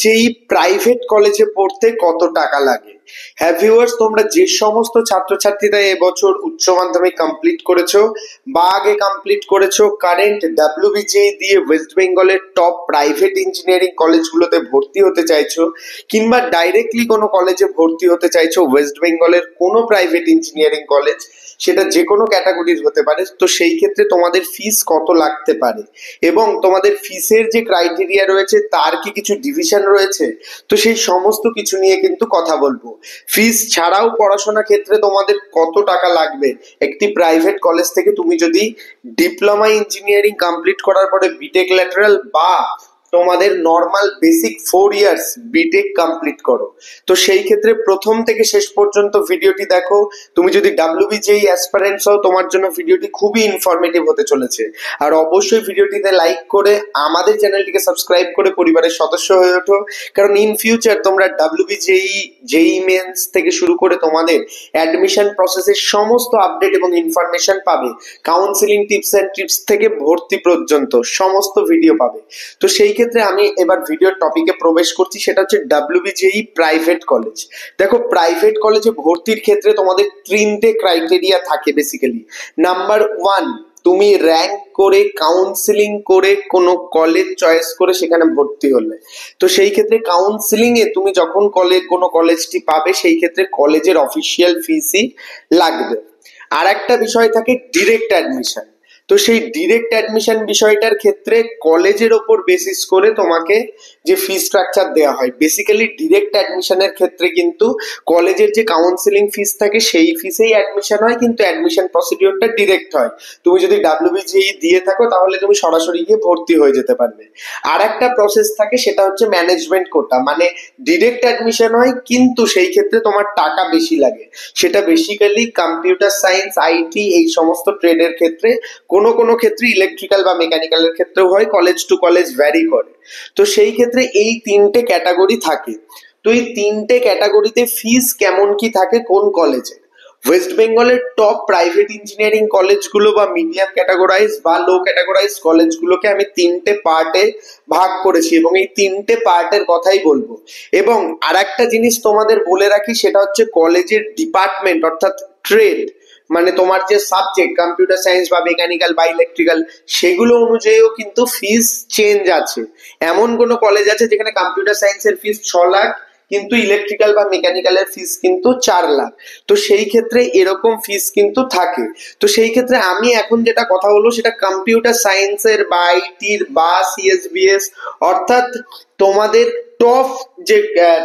যেই প্রাইভেট কলেজে পড়তে কত টাকা লাগে। হ্যাঁ ভিউয়ার্স, তোমরা যে সমস্ত ছাত্রছাত্রীরা এবছর উচ্চ মাধ্যমিক কমপ্লিট করেছো বা আগে কমপ্লিট করেছো, কারেন্ট ডাব্লিউবিজেই দিয়ে ওয়েস্ট বেঙ্গলের টপ প্রাইভেট ইঞ্জিনিয়ারিং কলেজগুলোতে ভর্তি হতে চাইছো, কিংবা ডাইরেক্টলি কোনো কলেজে ভর্তি হতে চাইছো, ওয়েস্ট বেঙ্গলের কোনো প্রাইভেট ইঞ্জিনিয়ারিং কলেজ, সেটা যে কোনো ক্যাটাগরির হতে পারে, তো সেই ক্ষেত্রে তোমাদের ফিস কত লাগতে পারে এবং তোমাদের ফিসের যে ক্রাইটেরিয়া রয়েছে তার কি কিছু ডিভিশন রয়েছে, তো সেই সমস্ত কিছু নিয়ে কিন্তু কথা বলবো। ফিস ছাড়াও পড়াশোনা ক্ষেত্রে তোমাদের কত টাকা লাগবে একটি প্রাইভেট কলেজ থেকে তুমি যদি ডিপ্লোমা ইঞ্জিনিয়ারিং কমপ্লিট করার পরে বিটেক ল্যাটারাল বা তোমাদের normal basic 4 years B Tech complete করো, তো সেই ক্ষেত্রে প্রথম থেকে শেষ পর্যন্ত ভিডিওটি দেখো। তুমি যদি ডাব্লিউবিজেই অ্যাসপারেন্টস হও, তোমার জন্য ভিডিওটি খুবই ইনফরমেটিভ হতে চলেছে। আর অবশ্যই ভিডিওটিতে লাইক করে আমাদের চ্যানেলটিকে সাবস্ক্রাইব করে পরিবারের সদস্য হয়ে ওঠো, কারণ ইন ফিউচার তোমরা ডাব্লিউবিজেই, জেই মেন্স থেকে শুরু করে তোমাদের অ্যাডমিশন প্রসেসের সমস্ত আপডেট এবং ইনফরমেশন পাবে। কাউন্সিলিং টিপস অ্যান্ড ট্রিপস থেকে ভর্তি পর্যন্ত সমস্ত ভিডিও পাবে। তো সেই ক্ষেত্রে আমি এবার ভিডিওর টপিকে প্রবেশ করছি, সেটা হচ্ছে ডাব্লিউবিজেই প্রাইভেট কলেজ। দেখো, প্রাইভেট কলেজে ভর্তির ক্ষেত্রে তোমাদের 3টে ক্রাইটেরিয়া থাকে বেসিক্যালি। নাম্বার 1, তুমি র্যাঙ্ক করে কাউন্সিলিং করে কোনো কলেজ চয়েস করে সেখানে ভর্তি হলে, তো সেই ক্ষেত্রে কাউন্সিলিং এ তুমি যখন কোনো কলেজটি পাবে, সেই ক্ষেত্রে কলেজের অফিসিয়াল ফিসই লাগবে। আর একটা বিষয় থাকে ডিরেক্ট অ্যাডমিশন। তো সেই ডিরেক্ট অ্যাডমিশন বিষয়টার ক্ষেত্রে কলেজের ওপর বেসিস করে তোমাকে যে ফি স্ট্রাকচার দেওয়া হয়, বেসিক্যালি ডিরেক্ট অ্যাডমিশনের ক্ষেত্রে কিন্তু কলেজের যে কাউন্সিলিং ফিস থাকে সেই ফিসেই অ্যাডমিশন হয়, কিন্তু অ্যাডমিশন প্রসিডিওরটা ডিরেক্ট হয়। তুমি যদি ডাব্লিউবিজেই দিয়ে থাকো তাহলে তুমি সরাসরি গিয়ে ভর্তি হয়ে যেতে পারবে। আর একটা প্রসেস থাকে, সেটা হচ্ছে ম্যানেজমেন্ট কোটা, মানে ডিরেক্ট অ্যাডমিশন হয় কিন্তু সেই ক্ষেত্রে তোমার টাকা বেশি লাগে। সেটা বেসিক্যালি কম্পিউটার সায়েন্স, আইটি, এই সমস্ত ট্রেডের ক্ষেত্রে, কোনো কোনো ক্ষেত্রে ইলেকট্রিক্যাল বা মেকানিক্যালের ক্ষেত্রেও হয়, কলেজ টু কলেজ ভ্যারি করে। তো সেই ক্ষেত্রে এই 3টে ক্যাটাগরি থাকে। তো এই 3টে ক্যাটাগরিতে ফিস কেমন কি থাকে কোন কলেজে? ওয়েস্ট বেঙ্গলের টপ প্রাইভেট ইঞ্জিনিয়ারিং কলেজগুলো বা মিডিয়াম ক্যাটাগরাইজ বা লো ক্যাটাগরাইজ কলেজগুলোকে আমি 3টে পার্টে ভাগ করেছি এবং এই 3টে পার্টের কথাই বলবো। এবং আর একটা জিনিস তোমাদের বলে রাখি, সেটা হচ্ছে কলেজের ডিপার্টমেন্ট অর্থাৎ ট্রেড, মানে তোমার যে সাবজেক্ট কম্পিউটার সায়েন্স বা মেকানিক্যাল বা ইলেকট্রিক্যাল, সেগুলো অনুযায়ীও কিন্তু ফিস চেঞ্জ আছে। এমন কোনো কলেজ আছে যেখানে কম্পিউটার সায়েন্সের ফিস 6 লাখ, কিন্তু ইলেকট্রিক্যাল বা মেকানিক্যালের ফিস কিন্তু 4 লাখ। তো সেই ক্ষেত্রে এরকম ফিস কিন্তু থাকে। তো সেই ক্ষেত্রে আমি এখন যেটা কথা বলবো সেটা কম্পিউটার সায়েন্সের বা আইটির বা সিএসবিএস, অর্থাৎ তোমাদের টপ যে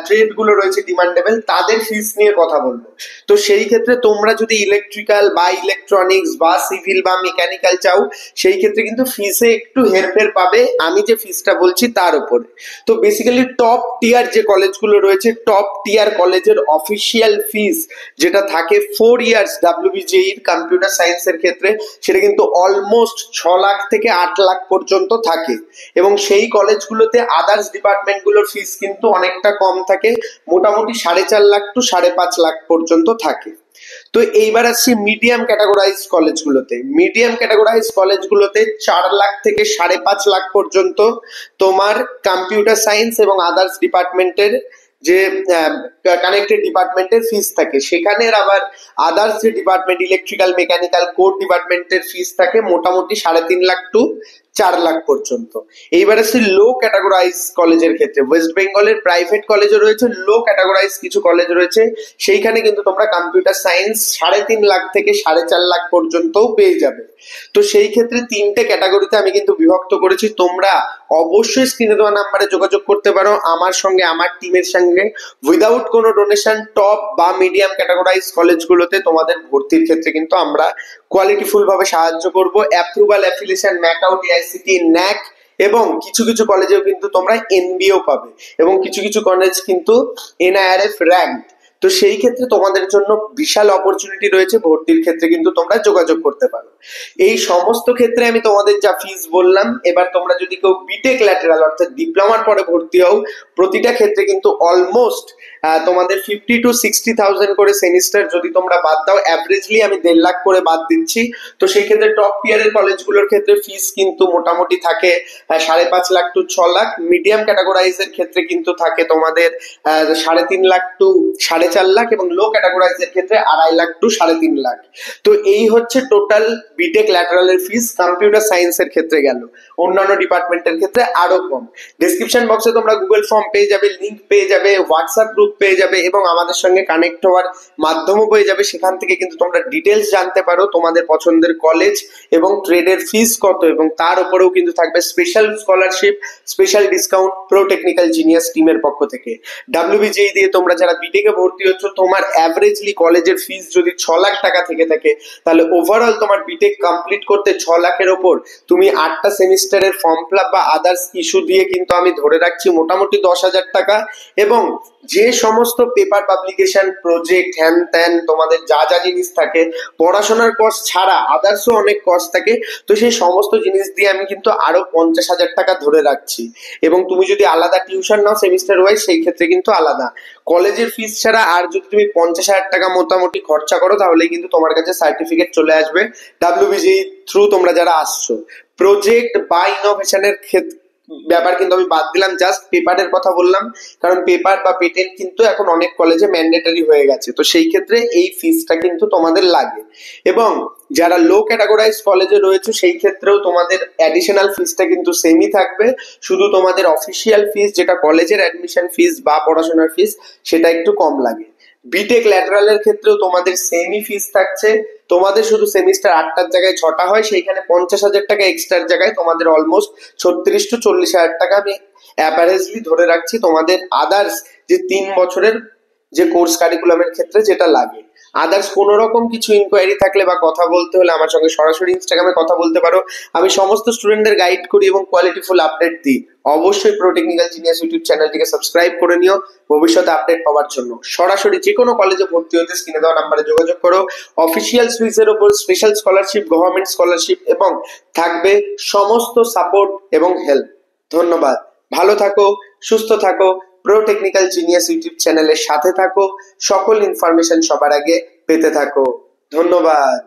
ট্রেড গুলো রয়েছে ডিমান্ডেবল, তাদের ফিস নিয়ে কথা বলবো। তো সেই ক্ষেত্রে তোমরা যদি ইলেকট্রিক্যাল বা ইলেকট্রনিক্স বা সিভিল বা মেকানিক্যাল চাও, সেই ক্ষেত্রে কিন্তু ফিসে একটু হেরফের পাবে আমি যে ফিসটা বলছি তার উপরে। তো বেসিক্যালি টপ টিয়ার যে কলেজগুলো রয়েছে, টপ টিয়ার কলেজের অফিসিয়াল ফিস যেটা থাকে 4 ইয়ার্স ডাব্লিউবিজেই কম্পিউটার সায়েন্সের ক্ষেত্রে, সেটা কিন্তু অলমোস্ট 6 লাখ থেকে 8 লাখ পর্যন্ত থাকে। এবং সেই কলেজগুলোতে আদার্স ডিপার্টমেন্টগুলোর ফিস কিন্তু অনেকটা কম থাকে, মোটামুটি 4.5 লাখ টু 5.5 লাখ পর্যন্ত থাকে। তো এইবার আসছি মিডিয়াম ক্যাটাগরাইজ কলেজগুলোতে। মিডিয়াম ক্যাটাগরাইজ কলেজগুলোতে 4 লাখ থেকে 5.5 লাখ পর্যন্ত তোমার কম্পিউটার সায়েন্স এবং আদার্স ডিপার্টমেন্টের যে কানেক্টেড ডিপার্টমেন্টের ফিস থাকে। সেখানে আবার আদার্স যে ডিপার্টমেন্ট ইলেকট্রিক্যাল মেকানিক্যাল কোর ডিপার্টমেন্টের ফিস থাকে মোটামুটি 3.5 লাখ টু 4 লাখ পর্যন্ত। এইবার আসছে লো ক্যাটাগরাইজ কলেজের ক্ষেত্রে। ওয়েস্ট বেঙ্গলের প্রাইভেট কলেজও রয়েছে, লো ক্যাটাগরাইজ কিছু কলেজ রয়েছে, সেইখানে কিন্তু তোমরা কম্পিউটার সায়েন্স 3.5 লাখ থেকে 4.5 লাখ পর্যন্তও পেয়ে যাবে। তো সেই ক্ষেত্রে 3টে ক্যাটাগরিতে আমি কিন্তু বিভক্ত করেছি। তোমরা অবশ্যই স্ক্রিনে দেওয়া নাম্বারে যোগাযোগ করতে পারো আমার সঙ্গে, আমার টিমের সঙ্গে, উইদাউট কোনো ডোনেশন। টপ বা মিডিয়াম ক্যাটাগরাইজ কলেজগুলোতে তোমাদের ভর্তির ক্ষেত্রে কিন্তু আমরা কোয়ালিটিফুল ভাবে সাহায্য করব। অ্যাপ্রুভাল, অ্যাফিলিয়েশন, ম্যাকআউট, এআইসিটি, ন্যাক এবং কিছু কিছু কলেজেও কিন্তু তোমরা এনবিও পাবে এবং কিছু কিছু কলেজ কিন্তু এনআইআরএফ র্যাঙ্ক। তো সেই ক্ষেত্রে তোমাদের জন্য বিশাল অপরচুনিটি রয়েছে, ভর্তির ক্ষেত্রে কিন্তু তোমরা যোগাযোগ করতে পারো। এই সমস্ত ক্ষেত্রে আমি তোমাদের যা ফিস বললাম, এবার তোমরা যদি কেউ বিটেক ল্যাটেরাল অর্থাৎ ডিপ্লোমার পরে ভর্তি হও, প্রতিটা ক্ষেত্রে কিন্তু অলমোস্ট তোমাদের 50 to 60,000 করে সেমিস্টার যদি তোমরা বাদ দাও, অ্যাভারেজলি আমি 1.5 লাখ করে বাদ দিচ্ছি। তো সেই ক্ষেত্রে টপ টিয়ারের কলেজগুলোর ক্ষেত্রে ফিস কিন্তু মোটামুটি থাকে 5.5 লাখ to 6 লাখ। মিডিয়াম ক্যাটাগরাইজের ক্ষেত্রে কিন্তু থাকে তোমাদের 3.5 লাখ to 4.5 লাখ, এবং লো ক্যাটাগরাইজের ক্ষেত্রে 2.5 লাখ to 3.5 লাখ। তো এই হচ্ছে টোটাল বিটেক ল্যাটারালের ফিস। কম্পিউটার সায়েন্সের ক্ষেত্রে গেল, অন্যান্য ডিপার্টমেন্টের ক্ষেত্রে আরো কম। ডেসক্রিপশন বক্সে তোমরা গুগল ফর্ম পেয়ে যাবে, লিংক পেয়ে যাবে, হোয়াটসঅ্যাপ গ্রুপ পেয়ে যাবে, এবং আমাদের সঙ্গে কানেক্ট হওয়ার মাধ্যমও পেয়ে যাবে। সেখান থেকে কিন্তু তোমরা ডিটেলস জানতে পারো তোমাদের পছন্দের কলেজ এবং ট্রেডের ফিস কত, এবং তার উপরেও কিন্তু থাকবে special scholarship, special discount pro technical genius টিমের পক্ষ থেকে। ডাব্লিউবিজেই দিয়ে তোমরা যারা বিটেকে ভর্তি হচ্ছ, তোমার অ্যাভারেজলি কলেজের ফিস যদি 6 লাখ টাকা থেকে থাকে, তাহলে ওভারঅল তোমার বিটেক কমপ্লিট করতে 6 লাখের ওপর তুমি 8টা সেমিস্টারের ফর্ম ফিল আপ বা আদার্স ইস্যু দিয়ে কিন্তু আমি ধরে রাখছি মোটামুটি 10,000 টাকা। এবং যে সমস্ত পেপার পাবলিকেশন, প্রজেক্ট, হ্যান ত্যান, তোমাদের যা যা জিনিস থাকে, পড়াশোনার কস্ট ছাড়া আদার্সও অনেক কস্ট থাকে, তো সেই সমস্ত জিনিস দিয়ে আমি কিন্তু আরো 50,000 টাকা ধরে রাখছি। এবং তুমি যদি আলাদা টিউশন নাও সেমিস্টার ওয়াইজ, সেই ক্ষেত্রে কিন্তু আলাদা। কলেজের ফিস ছাড়া আর যদি তুমি 50,000 টাকা মোটামুটি খরচা করো, তাহলে কিন্তু তোমার কাছে সার্টিফিকেট চলে আসবে ডাব্লিউবিজি থ্রু তোমরা যারা আসছো। প্রজেক্ট বা ইনোভেশনের ক্ষেত্রে ব্যাপার কিন্তু আমি বাদ দিলাম, জাস্ট পেপারের কথা বললাম, কারণ পেপার বা পেটেন্ট কিন্তু এখন অনেক কলেজে ম্যান্ডেটরি হয়ে গেছে। তো সেই ক্ষেত্রে এই ফিসটা কিন্তু তোমাদের লাগে। এবং যারা লো ক্যাটাগরাইজ কলেজে রয়েছে, সেই ক্ষেত্রেও তোমাদের অ্যাডিশনাল ফিসটা কিন্তু সেমই থাকবে, শুধু তোমাদের অফিসিয়াল ফিস যেটা কলেজের অ্যাডমিশন ফিস বা পড়াশোনার ফিস, সেটা একটু কম লাগে। বিটেক ল্যাটারালের ক্ষেত্রেও তোমাদের সেমই ফিস থাকছে। তোমাদের শুধু সেমিস্টার 8টার জায়গায় 6টা হয়, সেইখানে 50,000 টাকা এক্সট্রার জায়গায় তোমাদের অলমোস্ট 36 to 40,000 টাকা আমি অ্যাভারেজলি ধরে রাখছি তোমাদের আদার্স যে 3 বছরের যে কোর্স কারিকুলামের ক্ষেত্রে যেটা লাগে। আদার্স কোনো রকম কিছু ইনকোয়ারি থাকলে বা কথা বলতে হলে আমার সঙ্গে সরাসরি ইনস্টাগ্রামে কথা বলতে পারো। আমি সমস্ত স্টুডেন্টদের গাইড করি এবং কোয়ালিটিফুল আপডেট দিই। অবশ্যই প্রো টেকনিক্যাল জিনিয়াস ইউটিউব চ্যানেলটিকে সাবস্ক্রাইব করে নিও ভবিষ্যতে আপডেট পাওয়ার জন্য। সরাসরি যে কোনো কলেজে ভর্তি হতে স্ক্রিনে দেওয়া নাম্বারে যোগাযোগ করো। অফিসিয়াল ফিসের উপর স্পেশাল স্কলারশিপ, গভর্নমেন্ট স্কলারশিপ, এবং থাকবে সমস্ত সাপোর্ট এবং হেল্প। ধন্যবাদ। ভালো থাকো, সুস্থ থাকো, প্রো টেকনিক্যাল জিনিয়াস ইউটিউব চ্যানেলের সাথে থাকো, সকল ইনফরমেশন সবার আগে পেতে থাকো। ধন্যবাদ।